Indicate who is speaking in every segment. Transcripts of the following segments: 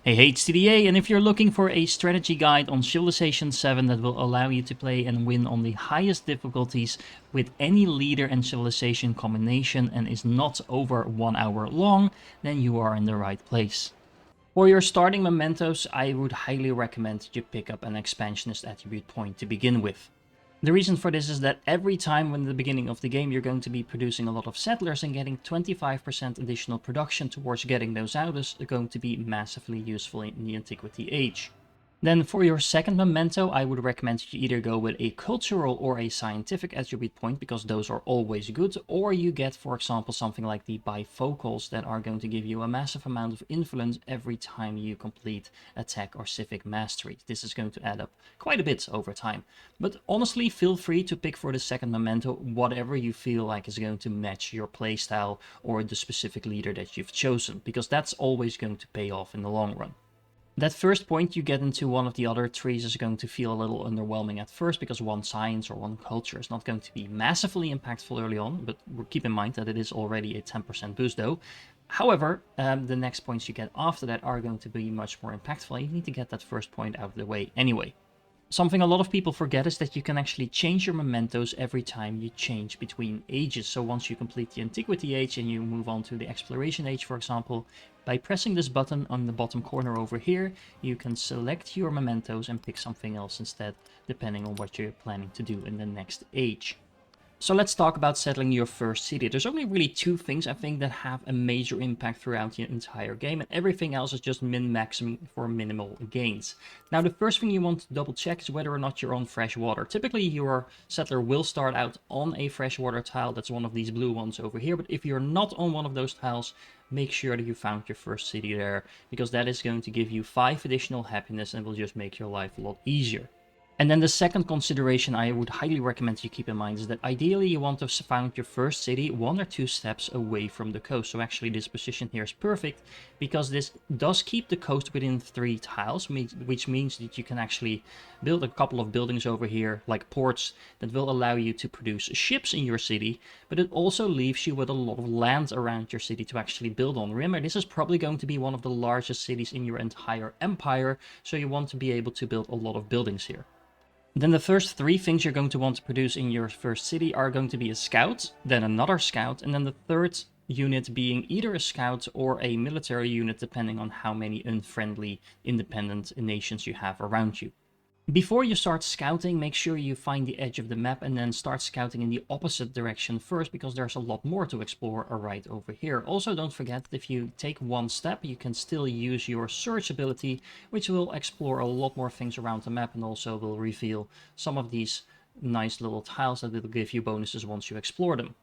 Speaker 1: Hey, it's TDA, and if you're looking for a strategy guide on Civilization 7 that will allow you to play and win on the highest difficulties with any leader and civilization combination and is not over 1 hour long, then you are in the right place. For your starting Mementos, I would highly recommend you pick up an expansionist attribute point to begin with. The reason for this is that every time when the beginning of the game you're going to be producing a lot of settlers and getting 25% additional production towards getting those out is going to be massively useful in the Antiquity Age. Then for your second memento, I would recommend you either go with a cultural or a scientific attribute point, because those are always good, or you get, for example, something like the bifocals that are going to give you a massive amount of influence every time you complete attack or civic mastery. This is going to add up quite a bit over time. But honestly, feel free to pick for the second memento whatever you feel like is going to match your playstyle or the specific leader that you've chosen, because that's always going to pay off in the long run. That first point you get into one of the other trees is going to feel a little underwhelming at first, because one science or one culture is not going to be massively impactful early on, but keep in mind that it is already a 10% boost though. However, the next points you get after that are going to be much more impactful, and you need to get that first point out of the way anyway. Something a lot of people forget is that you can actually change your mementos every time you change between ages. So once you complete the Antiquity Age and you move on to the Exploration Age, for example, by pressing this button on the bottom corner over here, you can select your mementos and pick something else instead, depending on what you're planning to do in the next age. So let's talk about settling your first city. There's only really two things I think that have a major impact throughout the entire game, and everything else is just min-maxing for minimal gains. Now the first thing you want to double check is whether or not you're on fresh water. Typically your settler will start out on a freshwater tile, that's one of these blue ones over here, but if you're not on one of those tiles, make sure that you found your first city there, because that is going to give you 5 additional happiness and will just make your life a lot easier. And then the second consideration I would highly recommend you keep in mind is that ideally you want to found your first city 1 or 2 steps away from the coast. So actually this position here is perfect, because this does keep the coast within 3 tiles, which means that you can actually build a couple of buildings over here, like ports, that will allow you to produce ships in your city, but it also leaves you with a lot of land around your city to actually build on. Remember, this is probably going to be one of the largest cities in your entire empire, so you want to be able to build a lot of buildings here. Then the first 3 things you're going to want to produce in your first city are going to be a scout, then another scout, and then the third unit being either a scout or a military unit, depending on how many unfriendly independent nations you have around you. Before you start scouting, make sure you find the edge of the map and then start scouting in the opposite direction first, because there's a lot more to explore right over here. Also, don't forget that if you take 1 step, you can still use your search ability, which will explore a lot more things around the map and also will reveal some of these nice little tiles that will give you bonuses once you explore them.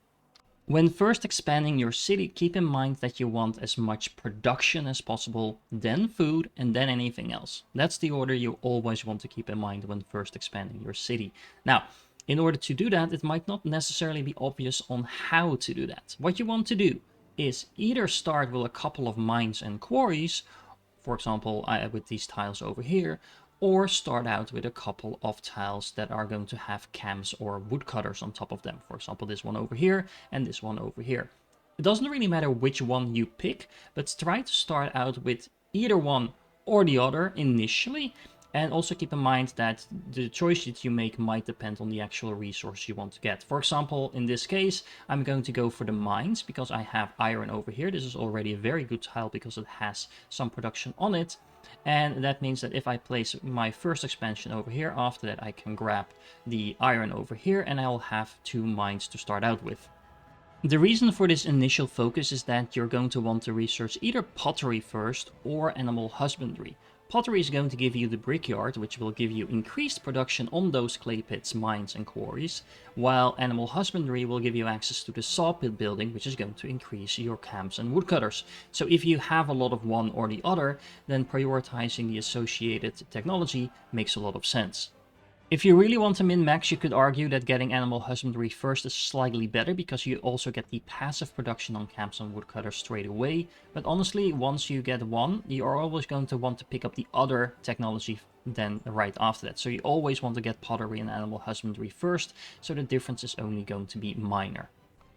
Speaker 1: When first expanding your city, keep in mind that you want as much production as possible, then food, and then anything else. That's the order you always want to keep in mind when first expanding your city. Now, in order to do that, it might not necessarily be obvious on how to do that. What you want to do is either start with a couple of mines and quarries, for example, with these tiles over here, or start out with a couple of tiles that are going to have cams or woodcutters on top of them. For example, this one over here and this one over here. It doesn't really matter which one you pick, but try to start out with either one or the other initially. And also keep in mind that the choice that you make might depend on the actual resource you want to get. For example, in this case, I'm going to go for the mines because I have iron over here. This is already a very good tile because it has some production on it. And that means that if I place my first expansion over here, after that I can grab the iron over here and I'll have 2 mines to start out with. The reason for this initial focus is that you're going to want to research either pottery first or animal husbandry. Pottery is going to give you the brickyard, which will give you increased production on those clay pits, mines and quarries, while animal husbandry will give you access to the saw pit building, which is going to increase your camps and woodcutters. So if you have a lot of one or the other, then prioritizing the associated technology makes a lot of sense. If you really want to min-max, you could argue that getting animal husbandry first is slightly better, because you also get the passive production on camps and woodcutters straight away. But honestly, once you get one, you are always going to want to pick up the other technology then right after that. So you always want to get pottery and animal husbandry first, so the difference is only going to be minor.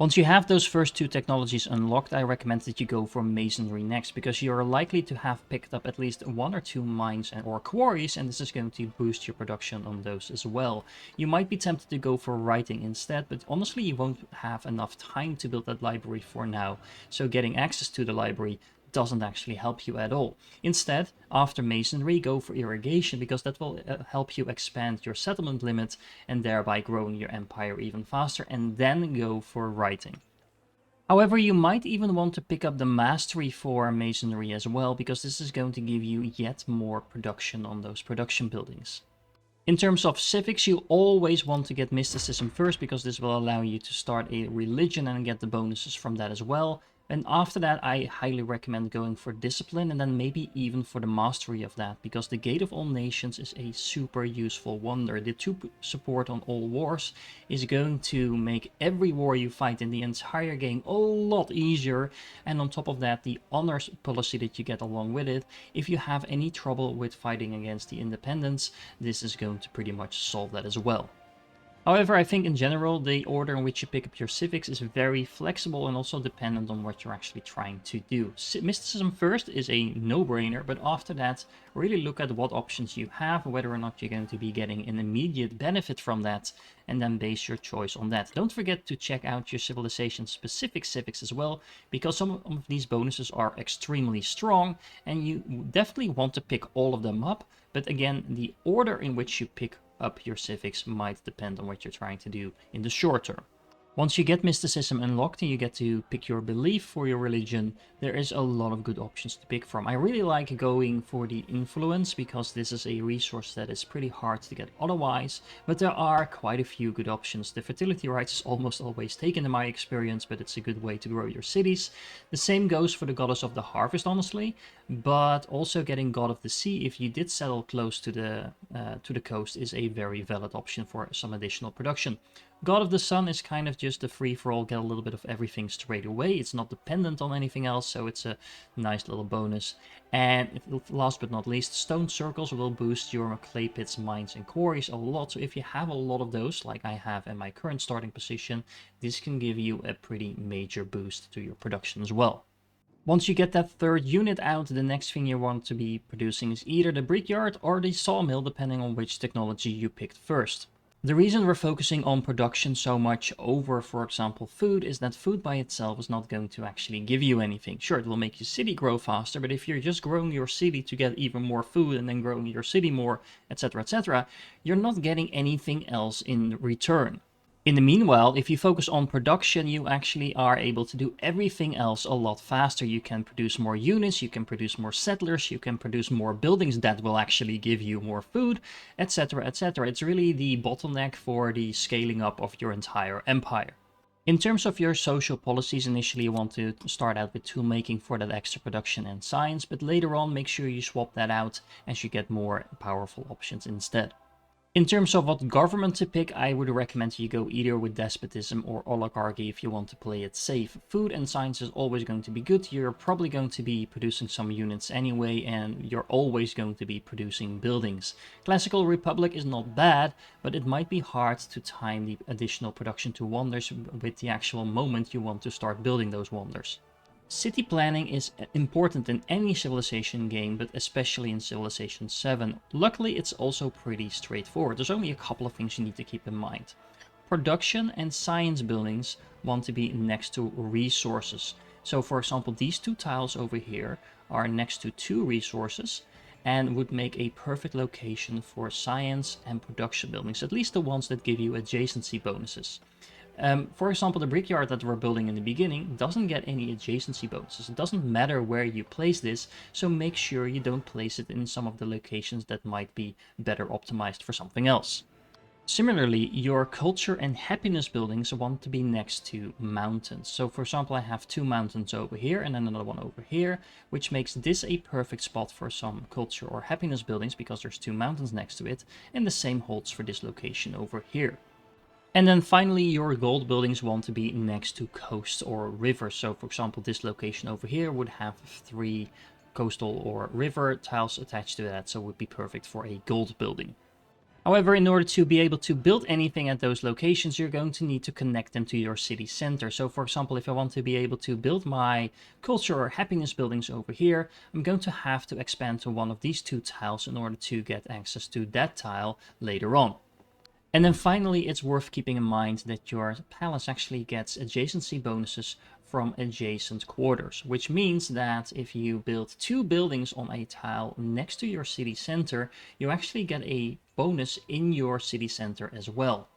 Speaker 1: Once you have those first two technologies unlocked, I recommend that you go for masonry next, because you're likely to have picked up at least one or two mines or quarries, and this is going to boost your production on those as well. You might be tempted to go for writing instead, but honestly you won't have enough time to build that library for now, so getting access to the library doesn't actually help you at all. Instead, after masonry, go for irrigation, because that will help you expand your settlement limit and thereby growing your empire even faster, and then go for writing. However, you might even want to pick up the mastery for masonry as well, because this is going to give you yet more production on those production buildings. In terms of civics, you always want to get mysticism first, because this will allow you to start a religion and get the bonuses from that as well. And after that, I highly recommend going for discipline, and then maybe even for the mastery of that, because the Gate of All Nations is a super useful wonder. The 2 support on all wars is going to make every war you fight in the entire game a lot easier, and on top of that, the honors policy that you get along with it. If you have any trouble with fighting against the Independents, this is going to pretty much solve that as well. However, I think in general, the order in which you pick up your civics is very flexible and also dependent on what you're actually trying to do. Mysticism first is a no-brainer, but after that, really look at what options you have, whether or not you're going to be getting an immediate benefit from that, and then base your choice on that. Don't forget to check out your civilization-specific civics as well, because some of these bonuses are extremely strong, and you definitely want to pick all of them up, but again, the order in which you pick up your civics might depend on what you're trying to do in the short term. Once you get mysticism unlocked and you get to pick your belief for your religion, there is a lot of good options to pick from. I really like going for the influence, because this is a resource that is pretty hard to get otherwise, but there are quite a few good options. The fertility rights is almost always taken in my experience, but it's a good way to grow your cities. The same goes for the Goddess of the Harvest, honestly, but also getting God of the Sea, if you did settle close to the coast, is a very valid option for some additional production. God of the Sun is kind of just a free-for-all, get a little bit of everything straight away. It's not dependent on anything else, so it's a nice little bonus. And last but not least, stone circles will boost your clay pits, mines, and quarries a lot. So if you have a lot of those, like I have in my current starting position, this can give you a pretty major boost to your production as well. Once you get that third unit out, the next thing you want to be producing is either the brickyard or the sawmill, depending on which technology you picked first. The reason we're focusing on production so much over, for example, food, is that food by itself is not going to actually give you anything. Sure, it will make your city grow faster, but if you're just growing your city to get even more food and then growing your city more, etc., you're not getting anything else in return. In the meanwhile, if you focus on production, you actually are able to do everything else a lot faster. You can produce more units, you can produce more settlers, you can produce more buildings that will actually give you more food, etc., etc. It's really the bottleneck for the scaling up of your entire empire. In terms of your social policies, initially you want to start out with tool making for that extra production and science, but later on make sure you swap that out as you get more powerful options instead. In terms of what government to pick, I would recommend you go either with despotism or oligarchy if you want to play it safe. Food and science is always going to be good. You're probably going to be producing some units anyway, and you're always going to be producing buildings. Classical Republic is not bad, but it might be hard to time the additional production to wonders with the actual moment you want to start building those wonders. City planning is important in any Civilization game, but especially in Civilization 7. Luckily, it's also pretty straightforward. There's only a couple of things you need to keep in mind. Production and science buildings want to be next to resources. So for example, these two tiles over here are next to 2 resources and would make a perfect location for science and production buildings, at least the ones that give you adjacency bonuses. For example, the brickyard that we're building in the beginning doesn't get any adjacency bonuses. It doesn't matter where you place this, so make sure you don't place it in some of the locations that might be better optimized for something else. Similarly, your culture and happiness buildings want to be next to mountains. So for example, I have 2 mountains over here and then another one over here, which makes this a perfect spot for some culture or happiness buildings because there's 2 mountains next to it, and the same holds for this location over here. And then finally, your gold buildings want to be next to coasts or rivers. So for example, this location over here would have 3 coastal or river tiles attached to that, so it would be perfect for a gold building. However, in order to be able to build anything at those locations, you're going to need to connect them to your city center. So for example, if I want to be able to build my culture or happiness buildings over here, I'm going to have to expand to one of these two tiles in order to get access to that tile later on. And then finally, it's worth keeping in mind that your palace actually gets adjacency bonuses from adjacent quarters, which means that if you build two buildings on a tile next to your city center, you actually get a bonus in your city center as well.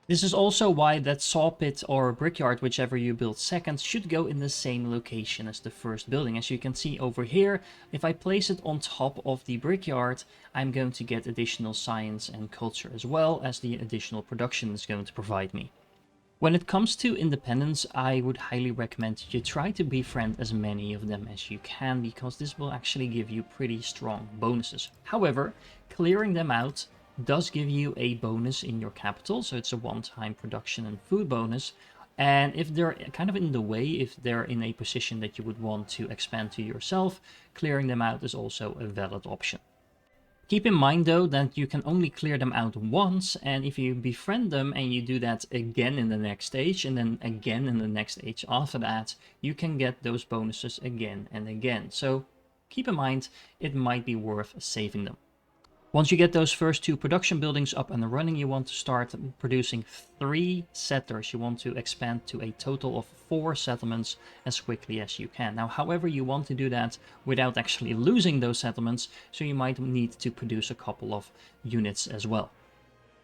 Speaker 1: This is also why that saw pit or brickyard, whichever you build second, should go in the same location as the first building. As you can see over here, if I place it on top of the brickyard, I'm going to get additional science and culture as well as the additional production is going to provide me. When it comes to independents, I would highly recommend you try to befriend as many of them as you can, because this will actually give you pretty strong bonuses. However, clearing them out does give you a bonus in your capital, so it's a one-time production and food bonus. And if they're kind of in the way, if they're in a position that you would want to expand to yourself, clearing them out is also a valid option. Keep in mind though that you can only clear them out once, and if you befriend them and you do that again in the next stage and then again in the next stage after that, you can get those bonuses again and again. So keep in mind, it might be worth saving them. Once you get those first two production buildings up and running, you want to start producing 3 settlers. You want to expand to a total of 4 settlements as quickly as you can. Now, however, you want to do that without actually losing those settlements, so you might need to produce a couple of units as well.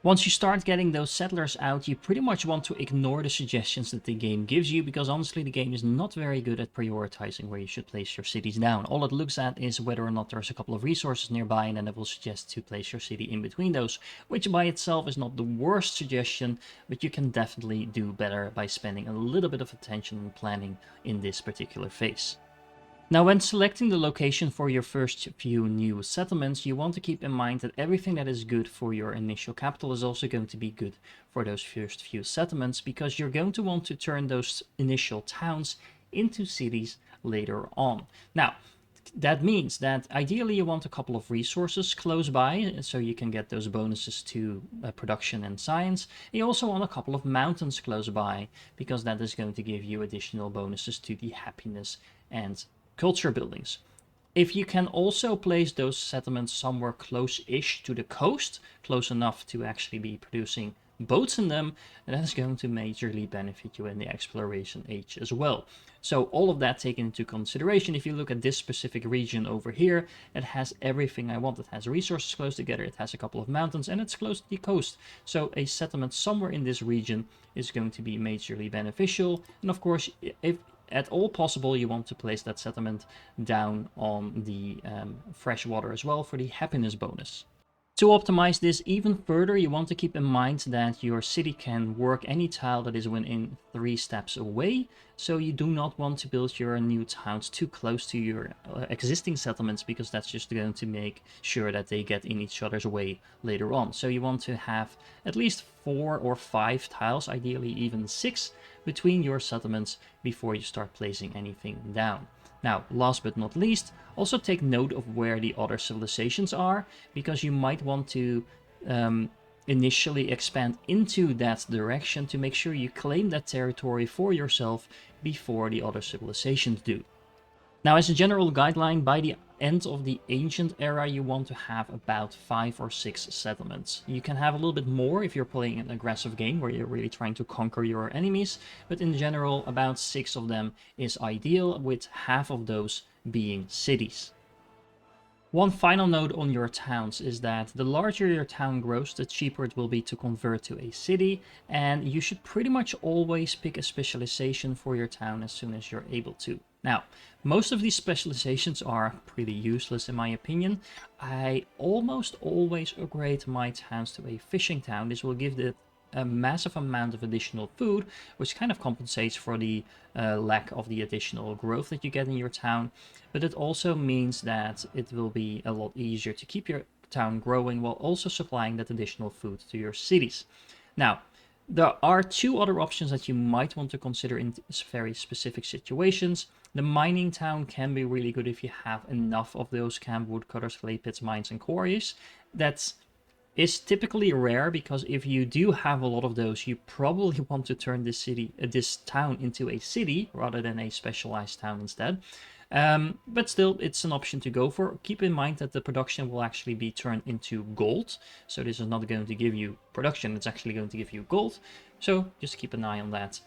Speaker 1: Once you start getting those settlers out, you pretty much want to ignore the suggestions that the game gives you, because honestly the game is not very good at prioritizing where you should place your cities down. All it looks at is whether or not there's a couple of resources nearby, and then it will suggest to place your city in between those, which by itself is not the worst suggestion, but you can definitely do better by spending a little bit of attention and planning in this particular phase. Now, when selecting the location for your first few new settlements, you want to keep in mind that everything that is good for your initial capital is also going to be good for those first few settlements, because you're going to want to turn those initial towns into cities later on. Now, that means that ideally you want a couple of resources close by so you can get those bonuses to production and science. You also want a couple of mountains close by, because that is going to give you additional bonuses to the happiness and culture buildings. If you can also place those settlements somewhere close-ish to the coast, close enough to actually be producing boats in them, that is going to majorly benefit you in the exploration age as well. So all of that taken into consideration, if you look at this specific region over here, it has everything I want. It has resources close together, it has a couple of mountains, and it's close to the coast. So a settlement somewhere in this region is going to be majorly beneficial. And of course, if at all possible, you want to place that settlement down on the fresh water as well for the happiness bonus. To optimize this even further, you want to keep in mind that your city can work any tile that is within 3 steps away, so you do not want to build your new towns too close to your existing settlements, because that's just going to make sure that they get in each other's way later on. So you want to have at least 4 or 5 tiles, ideally even 6, between your settlements before you start placing anything down. Now, last but not least, also take note of where the other civilizations are, because you might want to initially expand into that direction to make sure you claim that territory for yourself before the other civilizations do. Now, as a general guideline, by the end of the ancient era, you want to have about 5 or 6 settlements. You can have a little bit more if you're playing an aggressive game where you're really trying to conquer your enemies, but in general, about 6 of them is ideal, with half of those being cities. One final note on your towns is that the larger your town grows, the cheaper it will be to convert to a city, and you should pretty much always pick a specialization for your town as soon as you're able to. Now, most of these specializations are pretty useless in my opinion. I almost always upgrade my towns to a fishing town. This will give it a massive amount of additional food, which kind of compensates for the lack of the additional growth that you get in your town. But it also means that it will be a lot easier to keep your town growing while also supplying that additional food to your cities. Now, there are 2 other options that you might want to consider in very specific situations. The mining town can be really good if you have enough of those camp woodcutters, clay pits, mines, and quarries. That's is typically rare, because if you do have a lot of those, you probably want to turn this town into a city rather than a specialized town instead. But still, it's an option to go for. Keep in mind that the production will actually be turned into gold. So this is not going to give you production, it's actually going to give you gold. So just keep an eye on that.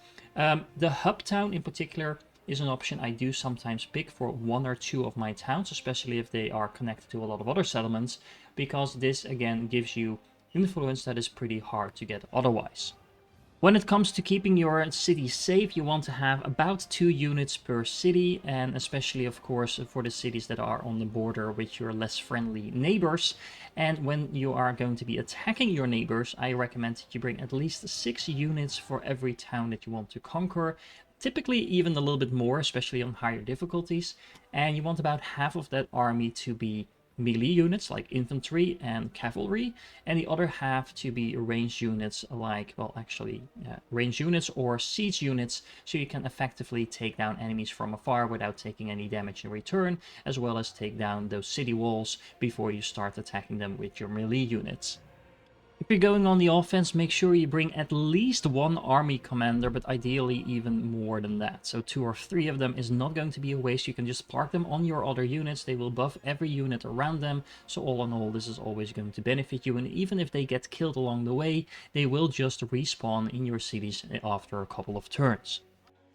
Speaker 1: The hub town in particular is an option I do sometimes pick for one or two of my towns, especially if they are connected to a lot of other settlements, because this again gives you influence that is pretty hard to get otherwise. When it comes to keeping your city safe, you want to have about 2 units per city, and especially of course for the cities that are on the border with your less friendly neighbors. And when you are going to be attacking your neighbors, I recommend that you bring at least 6 units for every town that you want to conquer. Typically even a little bit more, especially on higher difficulties. And you want about half of that army to be melee units like infantry and cavalry, and the other half to be ranged units like, well, actually ranged units or siege units, so you can effectively take down enemies from afar without taking any damage in return, as well as take down those city walls before you start attacking them with your melee units. If you're going on the offense, make sure you bring at least 1 army commander, but ideally even more than that. So 2 or 3 of them is not going to be a waste. You can just park them on your other units. They will buff every unit around them. So all in all, this is always going to benefit you. And even if they get killed along the way, they will just respawn in your cities after a couple of turns.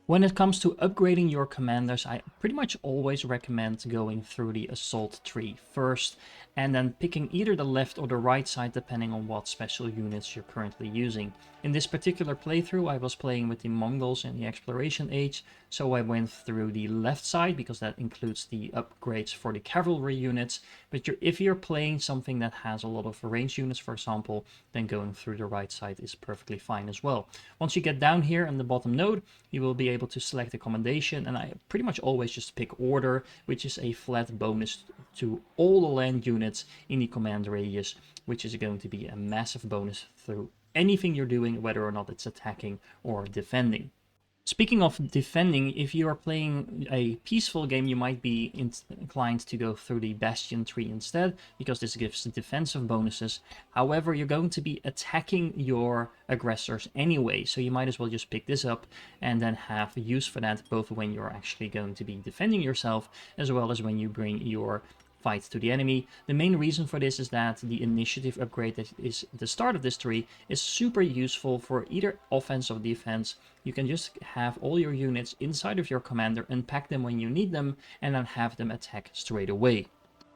Speaker 1: When it comes to upgrading your commanders, I pretty much always recommend going through the assault tree first, and then picking either the left or the right side depending on what special units you're currently using. In this particular playthrough, I was playing with the Mongols in the Exploration Age, so I went through the left side because that includes the upgrades for the cavalry units. But if you're playing something that has a lot of ranged units, for example, then going through the right side is perfectly fine as well. Once you get down here in the bottom node, you will be able to select a commendation, and I pretty much always just pick order, which is a flat bonus to all the land units in the command radius, which is going to be a massive bonus through anything you're doing, whether or not it's attacking or defending. Speaking of defending, if you are playing a peaceful game, you might be inclined to go through the Bastion tree instead, because this gives defensive bonuses. However, you're going to be attacking your aggressors anyway, so you might as well just pick this up and then have use for that, both when you're actually going to be defending yourself, as well as when you bring your fight to the enemy. The main reason for this is that the initiative upgrade that is the start of this tree is super useful for either offense or defense. You can just have all your units inside of your commander, unpack them when you need them, and then have them attack straight away.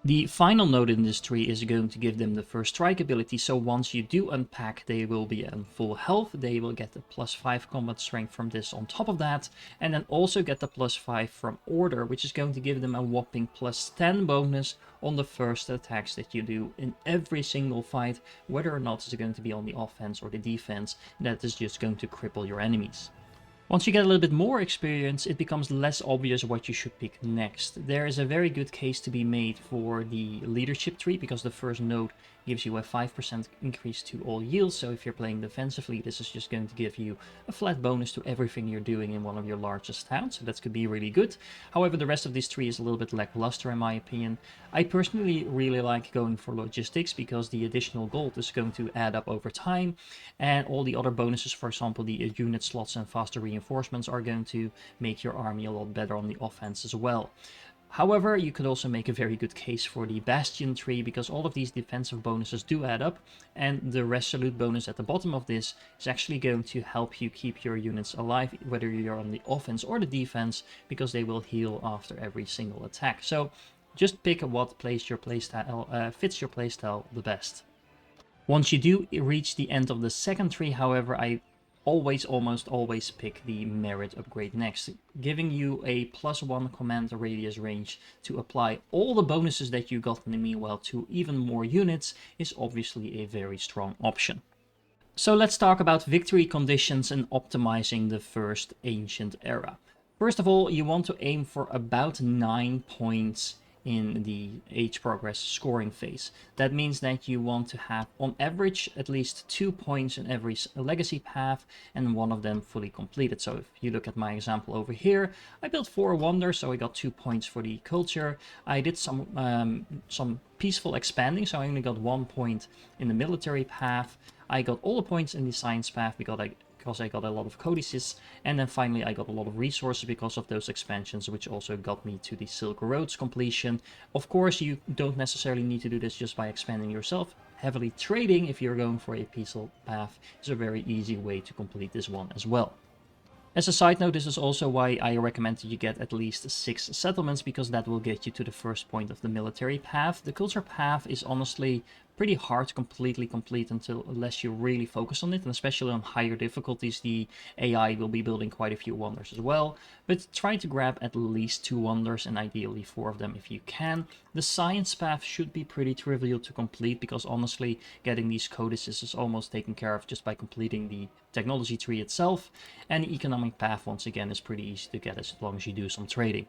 Speaker 1: The final node in this tree is going to give them the first strike ability, so once you do unpack, they will be on full health. They will get the +5 combat strength from this on top of that, and then also get the +5 from order, which is going to give them a whopping +10 bonus on the first attacks that you do in every single fight, whether or not it's going to be on the offense or the defense. That is just going to cripple your enemies. Once you get a little bit more experience, it becomes less obvious what you should pick next. There is a very good case to be made for the leadership tree, because the first node gives you a 5% increase to all yields, so if you're playing defensively, this is just going to give you a flat bonus to everything you're doing in one of your largest towns, so that could be really good. However, the rest of this tree is a little bit lackluster in my opinion. I personally really like going for logistics, because the additional gold is going to add up over time, and all the other bonuses, for example the unit slots and faster reinforcements, are going to make your army a lot better on the offense as well. However, you could also make a very good case for the Bastion tree, because all of these defensive bonuses do add up, and the Resolute bonus at the bottom of this is actually going to help you keep your units alive, whether you're on the offense or the defense, because they will heal after every single attack. So just pick what fits your playstyle the best. Once you do reach the end of the second tree, however, I almost always pick the merit upgrade next, giving you a +1 command radius range to apply all the bonuses that you got in the meanwhile to even more units is obviously a very strong option. So let's talk about victory conditions and optimizing the first ancient era. First of all, you want to aim for about 9 points in the age progress scoring phase. That means that you want to have on average at least 2 points in every legacy path and one of them fully completed. So if you look at my example over here, I built 4 wonders, so I got 2 points for the culture. I did some peaceful expanding, so I only got 1 point in the military path. I got all the points in the science path because I got a lot of codices, and then finally I got a lot of resources because of those expansions, which also got me to the Silk Roads completion. Of course, you don't necessarily need to do this just by expanding yourself. Heavily trading, if you're going for a peaceful path, is a very easy way to complete this one as well. As a side note, this is also why I recommend that you get at least 6 settlements, because that will get you to the first point of the military path. The culture path is honestly pretty hard to completely complete unless you really focus on it, and especially on higher difficulties, the AI will be building quite a few wonders as well. But try to grab at least 2 wonders, and ideally 4 of them if you can. The science path should be pretty trivial to complete, because honestly, getting these codices is almost taken care of just by completing the technology tree itself. And the economic path, once again, is pretty easy to get as long as you do some trading.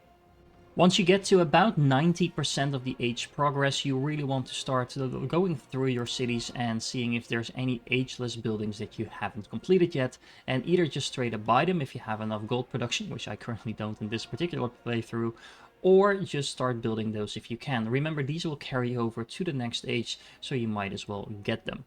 Speaker 1: Once you get to about 90% of the age progress, you really want to start going through your cities and seeing if there's any ageless buildings that you haven't completed yet, and either just straight up buy them if you have enough gold production, which I currently don't in this particular playthrough, or just start building those if you can. Remember, these will carry over to the next age, so you might as well get them.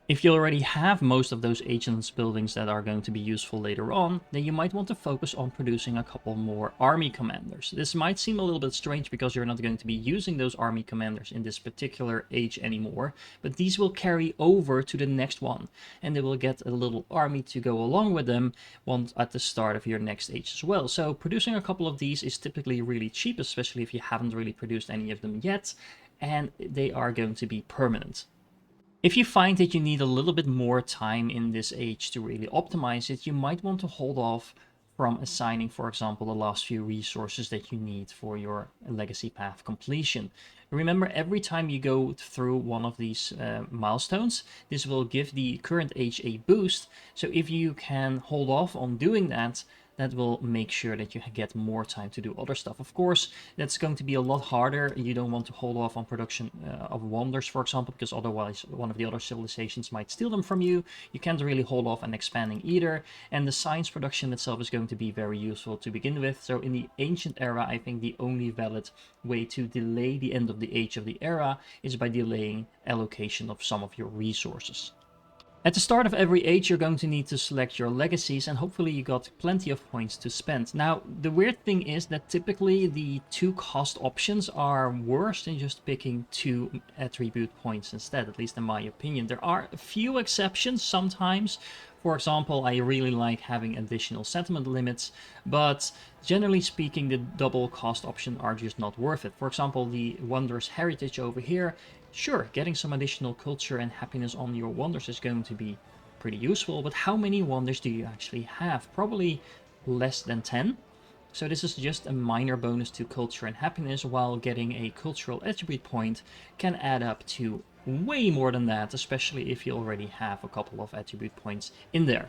Speaker 1: If you already have most of those agents buildings that are going to be useful later on, then you might want to focus on producing a couple more army commanders. This might seem a little bit strange because you're not going to be using those army commanders in this particular age anymore, but these will carry over to the next one, and they will get a little army to go along with them once at the start of your next age as well. So producing a couple of these is typically really cheap, especially if you haven't really produced any of them yet, and they are going to be permanent. If you find that you need a little bit more time in this age to really optimize it, you might want to hold off from assigning, for example, the last few resources that you need for your legacy path completion. Remember, every time you go through one of these milestones, this will give the current age a boost. So if you can hold off on doing that, that will make sure that you get more time to do other stuff. Of course, that's going to be a lot harder. You don't want to hold off on production of wonders, for example, because otherwise one of the other civilizations might steal them from you. You can't really hold off on expanding either. And the science production itself is going to be very useful to begin with. So in the ancient era, I think the only valid way to delay the end of the age of the era is by delaying allocation of some of your resources. At the start of every age, you're going to need to select your legacies, and hopefully you got plenty of points to spend. Now, the weird thing is that typically the 2 cost options are worse than just picking 2 attribute points instead, at least in my opinion. There are a few exceptions sometimes. For example, I really like having additional settlement limits, but generally speaking, the double cost option are just not worth it. For example, the Wonders Heritage over here, sure, getting some additional culture and happiness on your wonders is going to be pretty useful, but how many wonders do you actually have? Probably less than 10. So this is just a minor bonus to culture and happiness, while getting a cultural attribute point can add up to way more than that, especially if you already have a couple of attribute points in there.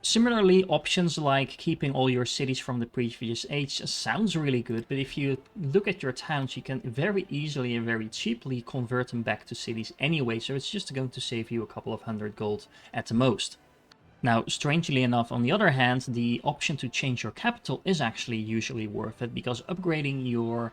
Speaker 1: Similarly, options like keeping all your cities from the previous age sounds really good, but if you look at your towns, you can very easily and very cheaply convert them back to cities anyway, so it's just going to save you a couple of 100 gold at the most. Now, strangely enough, on the other hand, the option to change your capital is actually usually worth it, because upgrading your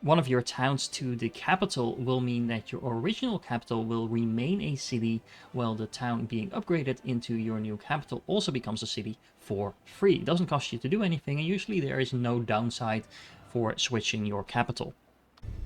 Speaker 1: one of your towns to the capital will mean that your original capital will remain a city, while the town being upgraded into your new capital also becomes a city for free. It doesn't cost you to do anything, and usually there is no downside for switching your capital.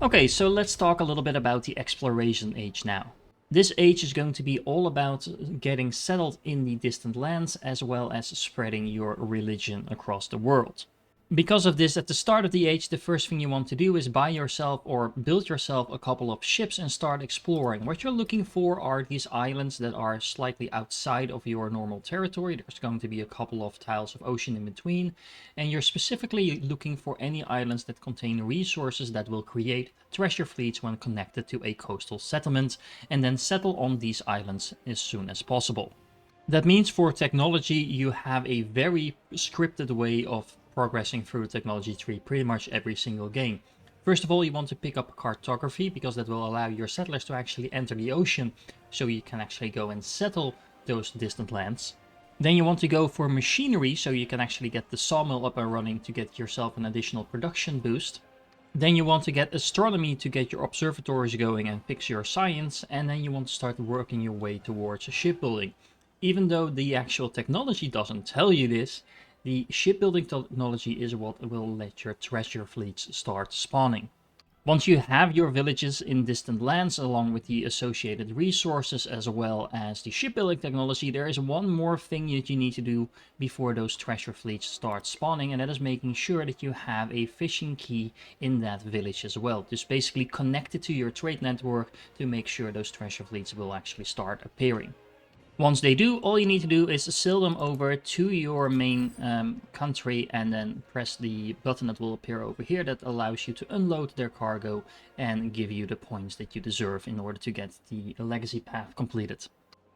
Speaker 1: Okay, so let's talk a little bit about the exploration age now. This age is going to be all about getting settled in the distant lands, as well as spreading your religion across the world. Because of this, at the start of the age, the first thing you want to do is buy yourself or build yourself a couple of ships and start exploring. What you're looking for are these islands that are slightly outside of your normal territory. There's going to be a couple of tiles of ocean in between, and you're specifically looking for any islands that contain resources that will create treasure fleets when connected to a coastal settlement, and then settle on these islands as soon as possible. That means for technology, you have a very scripted way of progressing through the technology tree pretty much every single game. First of all, you want to pick up cartography because that will allow your settlers to actually enter the ocean so you can actually go and settle those distant lands. Then you want to go for machinery so you can actually get the sawmill up and running to get yourself an additional production boost. Then you want to get astronomy to get your observatories going and fix your science, and then you want to start working your way towards shipbuilding. Even though the actual technology doesn't tell you this, the shipbuilding technology is what will let your treasure fleets start spawning. Once you have your villages in distant lands along with the associated resources as well as the shipbuilding technology, there is one more thing that you need to do before those treasure fleets start spawning, and that is making sure that you have a fishing key in that village as well. Just basically connect it to your trade network to make sure those treasure fleets will actually start appearing. Once they do, all you need to do is sail them over to your main country and then press the button that will appear over here that allows you to unload their cargo and give you the points that you deserve in order to get the legacy path completed.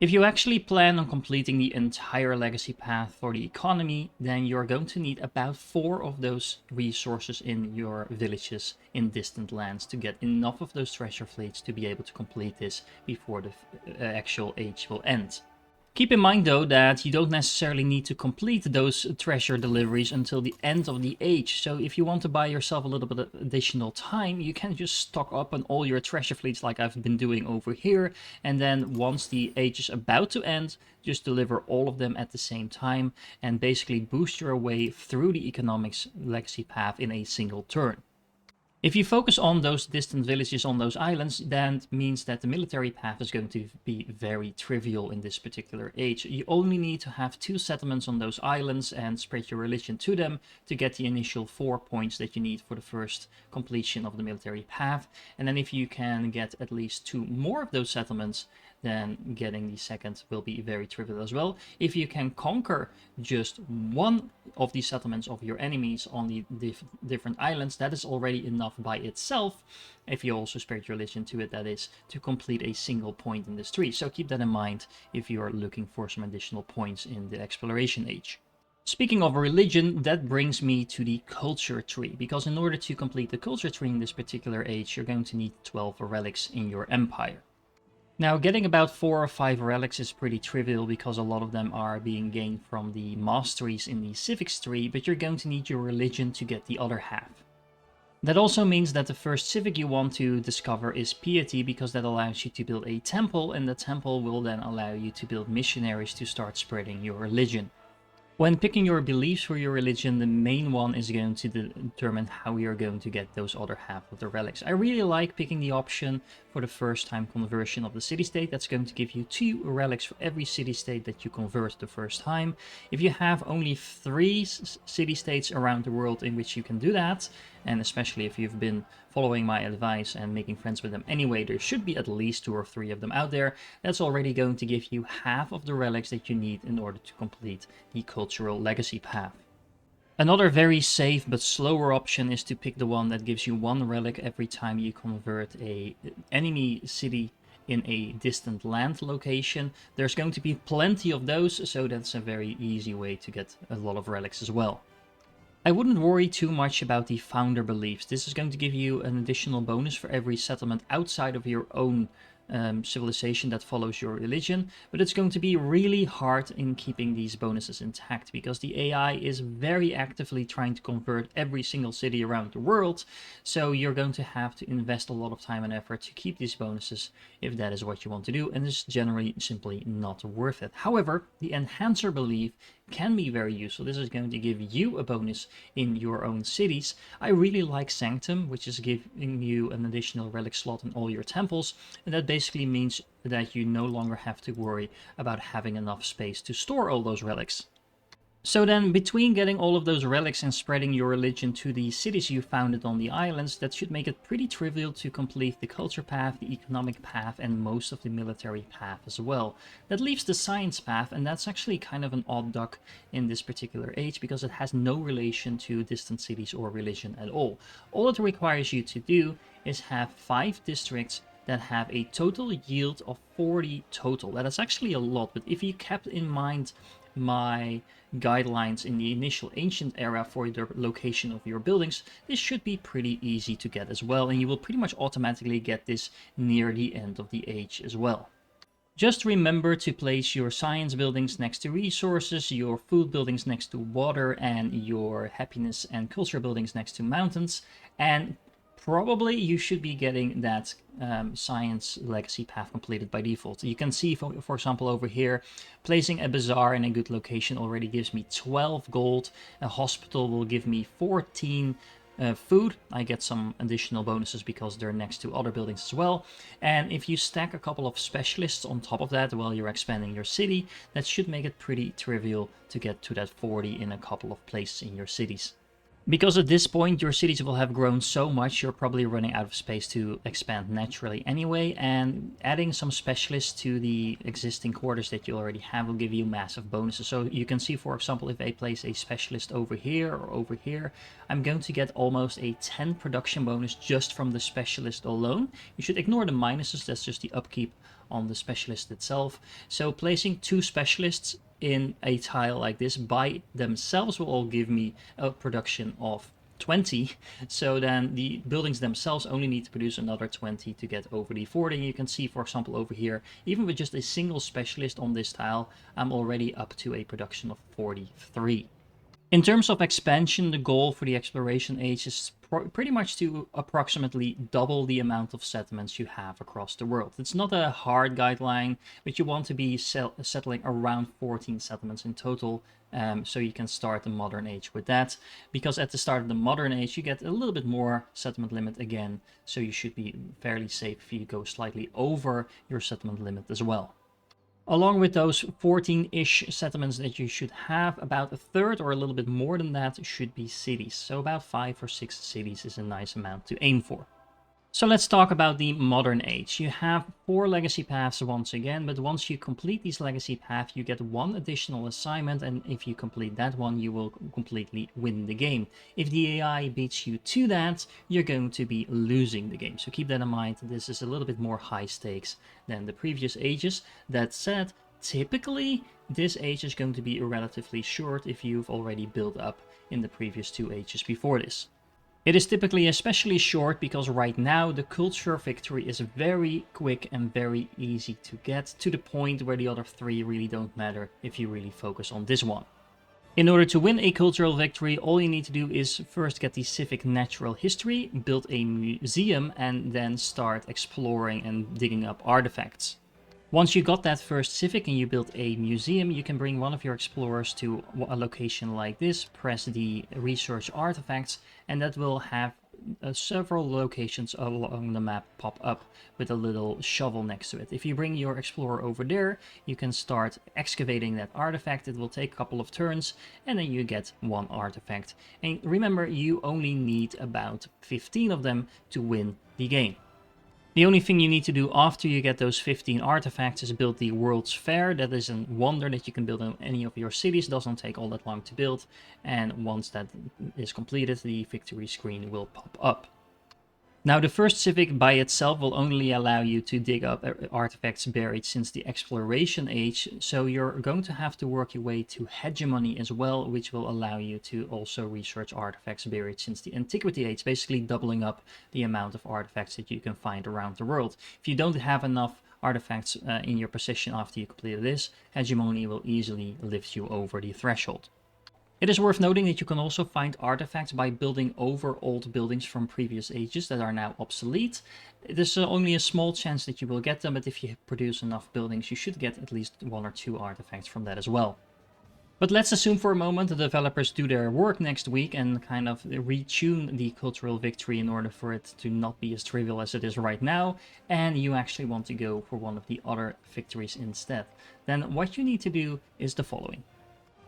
Speaker 1: If you actually plan on completing the entire legacy path for the economy, then you're going to need about 4 of those resources in your villages in distant lands to get enough of those treasure fleets to be able to complete this before the actual age will end. Keep in mind though that you don't necessarily need to complete those treasure deliveries until the end of the age, so if you want to buy yourself a little bit of additional time, you can just stock up on all your treasure fleets like I've been doing over here, and then once the age is about to end, just deliver all of them at the same time and basically boost your way through the economics legacy path in a single turn. If you focus on those distant villages on those islands, that means that the military path is going to be very trivial in this particular age. You only need to have 2 settlements on those islands and spread your religion to them to get the initial 4 points that you need for the first completion of the military path. And then if you can get at least 2 more of those settlements, then getting the second will be very trivial as well. If you can conquer just 1 of the settlements of your enemies on the different islands, that is already enough by itself. If you also spread your religion to it, that is to complete a single point in this tree. So keep that in mind if you are looking for some additional points in the exploration age. Speaking of religion, that brings me to the culture tree, because in order to complete the culture tree in this particular age, you're going to need 12 relics in your empire. Now, getting about 4 or 5 relics is pretty trivial because a lot of them are being gained from the masteries in the Civics tree, but you're going to need your religion to get the other half. That also means that the first civic you want to discover is piety, because that allows you to build a temple, and the temple will then allow you to build missionaries to start spreading your religion. When picking your beliefs for your religion, the main one is going to determine how you're going to get those other half of the relics. I really like picking the option for the first time conversion of the city-state. That's going to give you 2 relics for every city-state that you convert the first time. If you have only 3 city-states around the world in which you can do that, and especially if you've been following my advice and making friends with them anyway, there should be at least 2 or 3 of them out there. That's already going to give you half of the relics that you need in order to complete the cultural legacy path. Another very safe but slower option is to pick the one that gives you 1 relic every time you convert a enemy city in a distant land location. There's going to be plenty of those, so that's a very easy way to get a lot of relics as well. I wouldn't worry too much about the founder beliefs. This is going to give you an additional bonus for every settlement outside of your own civilization that follows your religion, but it's going to be really hard in keeping these bonuses intact because the AI is very actively trying to convert every single city around the world, so you're going to have to invest a lot of time and effort to keep these bonuses if that is what you want to do, and it's generally simply not worth it. However, the enhancer belief can be very useful. This is going to give you a bonus in your own cities. I really like Sanctum, which is giving you an additional relic slot in all your temples, and that basically means that you no longer have to worry about having enough space to store all those relics. So then, between getting all of those relics and spreading your religion to the cities you founded on the islands, that should make it pretty trivial to complete the culture path, the economic path, and most of the military path as well. That leaves the science path, and that's actually kind of an odd duck in this particular age because it has no relation to distant cities or religion at all. All it requires you to do is have 5 districts that have a total yield of 40 total. That is actually a lot, but if you kept in mind my guidelines in the initial ancient era for the location of your buildings, this should be pretty easy to get as well, and you will pretty much automatically get this near the end of the age as well. Just remember to place your science buildings next to resources, your food buildings next to water, and your happiness and culture buildings next to mountains, and probably you should be getting that science legacy path completed by default. You can see, for example, over here, placing a bazaar in a good location already gives me 12 gold. A hospital will give me 14 food. I get some additional bonuses because they're next to other buildings as well. And if you stack a couple of specialists on top of that while you're expanding your city, that should make it pretty trivial to get to that 40 in a couple of places in your cities. Because at this point your cities will have grown so much, you're probably running out of space to expand naturally anyway, and adding some specialists to the existing quarters that you already have will give you massive bonuses. So you can see, for example, if I place a specialist over here or over here, I'm going to get almost a 10 production bonus just from the specialist alone. You should ignore the minuses, that's just the upkeep on the specialist itself. So placing 2 specialists in a tile like this by themselves will all give me a production of 20. So then the buildings themselves only need to produce another 20 to get over the 40. You can see, for example, over here, even with just a single specialist on this tile, I'm already up to a production of 43. In terms of expansion, the goal for the exploration age is pretty much to approximately double the amount of settlements you have across the world. It's not a hard guideline, but you want to be settling around 14 settlements in total, so you can start the modern age with that. Because at the start of the modern age, you get a little bit more settlement limit again, so you should be fairly safe if you go slightly over your settlement limit as well. Along with those 14-ish settlements that you should have, about a third or a little bit more than that should be cities. So about 5 or 6 cities is a nice amount to aim for. So let's talk about the modern age. You have 4 legacy paths once again, but once you complete these legacy paths, you get 1 additional assignment, and if you complete that one, you will completely win the game. If the AI beats you to that, you're going to be losing the game. So keep that in mind. This is a little bit more high stakes than the previous ages. That said, typically this age is going to be relatively short if you've already built up in the previous 2 ages before this. It is typically especially short because right now the culture victory is very quick and very easy to get, to the point where the other 3 really don't matter if you really focus on this one. In order to win a cultural victory, all you need to do is first get the civic natural history, build a museum, and then start exploring and digging up artifacts. Once you got that first civic and you built a museum, you can bring one of your explorers to a location like this, press the research artifacts, and that will have several locations along the map pop up with a little shovel next to it. If you bring your explorer over there, you can start excavating that artifact. It will take a couple of turns, and then you get 1 artifact. And remember, you only need about 15 of them to win the game. The only thing you need to do after you get those 15 artifacts is build the World's Fair. That is a wonder that you can build in any of your cities. It doesn't take all that long to build. And once that is completed, the victory screen will pop up. Now, the first civic by itself will only allow you to dig up artifacts buried since the exploration age, so you're going to have to work your way to hegemony as well, which will allow you to also research artifacts buried since the antiquity age, basically doubling up the amount of artifacts that you can find around the world. If you don't have enough artifacts in your possession after you complete this, hegemony will easily lift you over the threshold. It is worth noting that you can also find artifacts by building over old buildings from previous ages that are now obsolete. There's only a small chance that you will get them, but if you produce enough buildings, you should get at least 1 or 2 artifacts from that as well. But let's assume for a moment the developers do their work next week and kind of retune the cultural victory in order for it to not be as trivial as it is right now, and you actually want to go for one of the other victories instead. Then what you need to do is the following.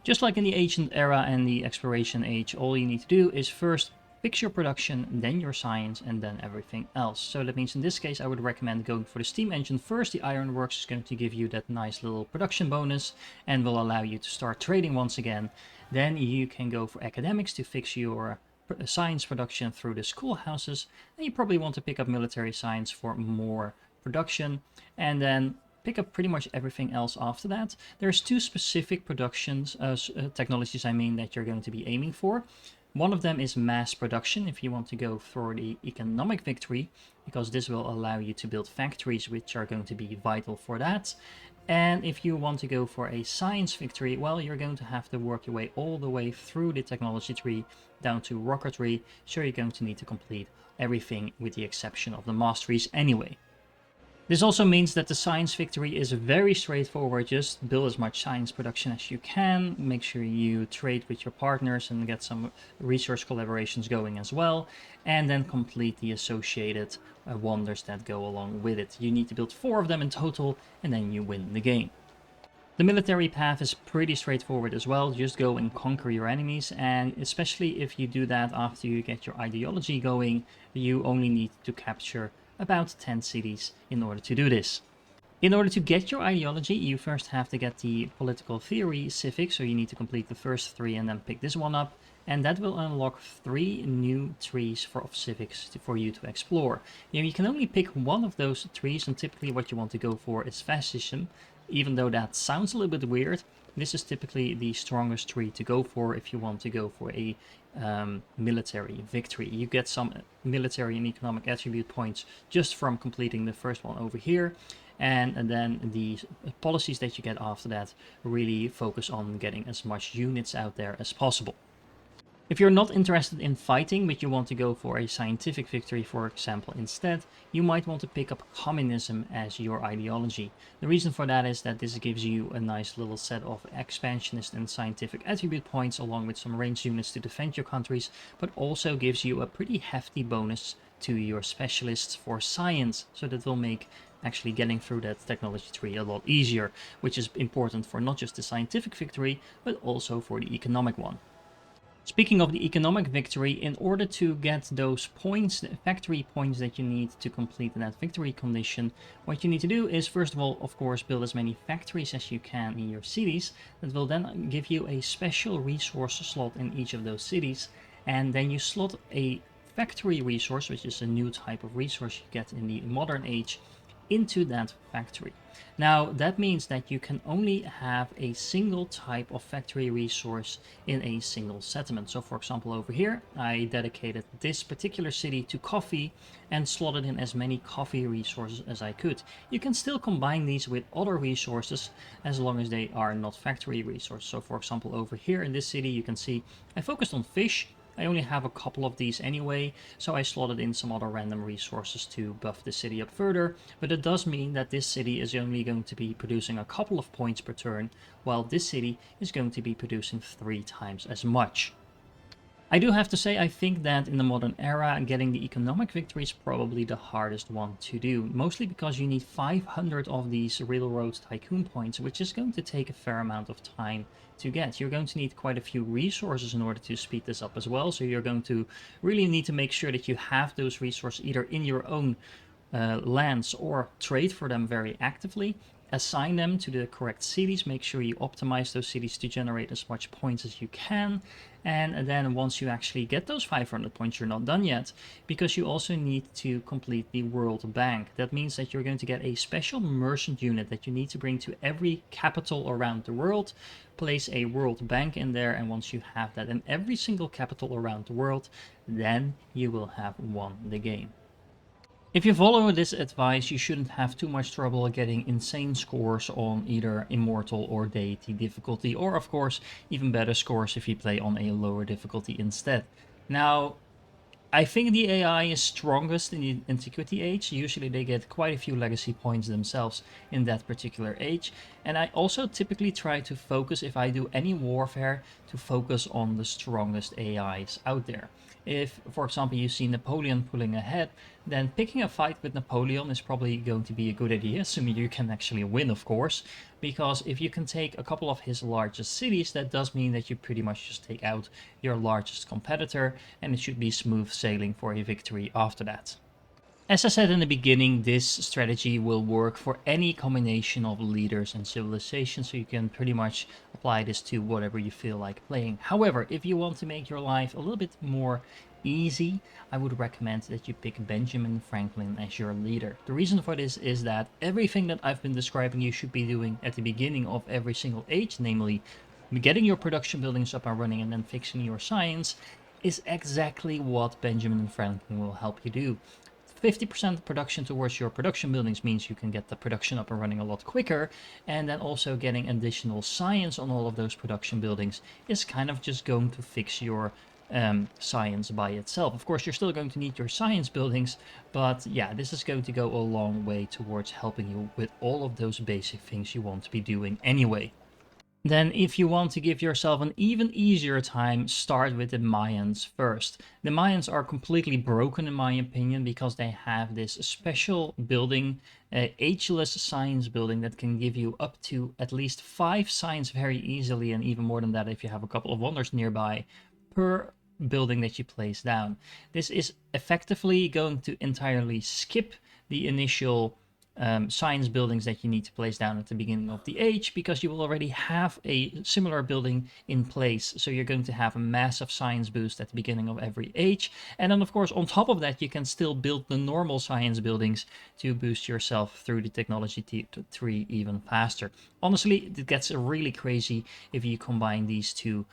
Speaker 1: Just like in the ancient era and the exploration age, all you need to do is first fix your production, then your science, and then everything else. So that means in this case I would recommend going for the steam engine first. The ironworks is going to give you that nice little production bonus and will allow you to start trading once again. Then you can go for academics to fix your science production through the schoolhouses, and you probably want to pick up military science for more production, and then pick up pretty much everything else after that. There's two specific technologies that you're going to be aiming for. One of them is mass production, if you want to go for the economic victory, because this will allow you to build factories which are going to be vital for that. And if you want to go for a science victory, well, you're going to have to work your way all the way through the technology tree down to rocketry, so you're going to need to complete everything with the exception of the masteries anyway. This also means that the science victory is very straightforward. Just build as much science production as you can, make sure you trade with your partners and get some research collaborations going as well, and then complete the associated wonders that go along with it. You need to build 4 of them in total, and then you win the game. The military path is pretty straightforward as well. Just go and conquer your enemies, and especially if you do that after you get your ideology going, you only need to capture about 10 cities in order to do this. In order to get your ideology, you first have to get the political theory Civics, so you need to complete the first 3 and then pick this one up, and that will unlock 3 new trees of Civics for you to explore. You can only pick one of those trees, and typically what you want to go for is fascism. Even though that sounds a little bit weird, this is typically the strongest tree to go for if you want to go for a military victory. You get some military and economic attribute points just from completing the first one over here, and then the policies that you get after that really focus on getting as much units out there as possible. If you're not interested in fighting, but you want to go for a scientific victory, for example, instead, you might want to pick up communism as your ideology. The reason for that is that this gives you a nice little set of expansionist and scientific attribute points, along with some ranged units to defend your countries, but also gives you a pretty hefty bonus to your specialists for science, so that will make actually getting through that technology tree a lot easier, which is important for not just the scientific victory, but also for the economic one. Speaking of the economic victory, in order to get those points, the factory points that you need to complete that victory condition, what you need to do is, first of all, of course, build as many factories as you can in your cities. That will then give you a special resource slot in each of those cities, and then you slot a factory resource, which is a new type of resource you get in the modern age, into that factory. Now that means that you can only have a single type of factory resource in a single settlement. So for example, over here I dedicated this particular city to coffee and slotted in as many coffee resources as I could. You can still combine these with other resources as long as they are not factory resources. So for example, over here in this city you can see I focused on fish. I only have a couple of these anyway, so I slotted in some other random resources to buff the city up further, but it does mean that this city is only going to be producing a couple of points per turn, while this city is going to be producing 3 times as much. I do have to say, I think that in the modern era, getting the economic victory is probably the hardest one to do, mostly because you need 500 of these Railroad Tycoon points, which is going to take a fair amount of time to get. You're going to need quite a few resources in order to speed this up as well, so you're going to really need to make sure that you have those resources either in your own lands or trade for them very actively. Assign them to the correct cities, make sure you optimize those cities to generate as much points as you can, and then once you actually get those 500 points, you're not done yet, because you also need to complete the World Bank. That means that you're going to get a special merchant unit that you need to bring to every capital around the world, place a World Bank in there, and once you have that in every single capital around the world, then you will have won the game. If you follow this advice, you shouldn't have too much trouble getting insane scores on either Immortal or Deity difficulty, or of course even better scores if you play on a lower difficulty instead. Now, I think the AI is strongest in the Antiquity age. Usually they get quite a few legacy points themselves in that particular age. And I also typically try to focus, if I do any warfare, to focus on the strongest AIs out there. If, for example, you see Napoleon pulling ahead, then picking a fight with Napoleon is probably going to be a good idea, assuming you can actually win, of course. Because if you can take a couple of his largest cities, that does mean that you pretty much just take out your largest competitor, and it should be smooth sailing for a victory after that. As I said in the beginning, this strategy will work for any combination of leaders and civilizations, so you can pretty much apply this to whatever you feel like playing. However, if you want to make your life a little bit more easy, I would recommend that you pick Benjamin Franklin as your leader. The reason for this is that everything that I've been describing you should be doing at the beginning of every single age, namely getting your production buildings up and running and then fixing your science, is exactly what Benjamin Franklin will help you do. 50% production towards your production buildings means you can get the production up and running a lot quicker, and then also getting additional science on all of those production buildings is kind of just going to fix your science by itself. Of course, you're still going to need your science buildings, but yeah, this is going to go a long way towards helping you with all of those basic things you want to be doing anyway. Then if you want to give yourself an even easier time, start with the Mayans first. The Mayans are completely broken in my opinion because they have this special building, ageless science building that can give you up to at least 5 science very easily, and even more than that if you have a couple of wonders nearby, per building that you place down. This is effectively going to entirely skip the initial science buildings that you need to place down at the beginning of the age, because you will already have a similar building in place. So you're going to have a massive science boost at the beginning of every age. And then of course on top of that you can still build the normal science buildings to boost yourself through the technology tree even faster. Honestly, it gets really crazy if you combine these two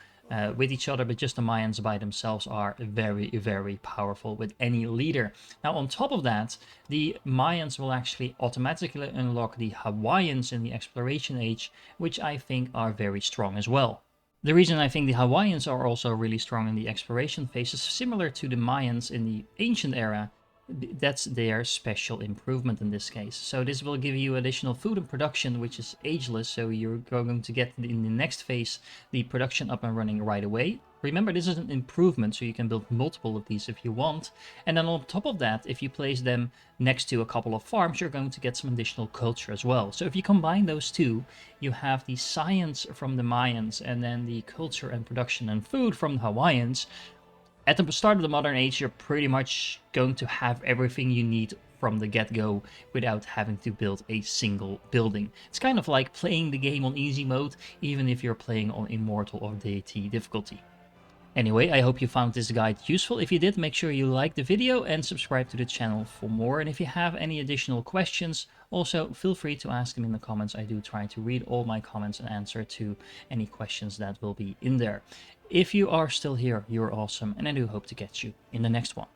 Speaker 1: with each other, but just the Mayans by themselves are very, very powerful with any leader. Now, on top of that, the Mayans will actually automatically unlock the Hawaiians in the exploration age, which I think are very strong as well. The reason I think the Hawaiians are also really strong in the exploration phase is similar to the Mayans in the ancient era. That's their special improvement in this case. So this will give you additional food and production, which is ageless, so you're going to get in the next phase the production up and running right away. Remember, this is an improvement, so you can build multiple of these if you want. And then on top of that, if you place them next to a couple of farms, you're going to get some additional culture as well. So if you combine those two, you have the science from the Mayans and then the culture and production and food from the Hawaiians. At the start of the modern age, you're pretty much going to have everything you need from the get-go without having to build a single building. It's kind of like playing the game on easy mode, even if you're playing on Immortal or Deity difficulty. Anyway, I hope you found this guide useful. If you did, make sure you like the video and subscribe to the channel for more. And if you have any additional questions, also feel free to ask them in the comments. I do try to read all my comments and answer to any questions that will be in there. If you are still here, you're awesome, and I do hope to catch you in the next one.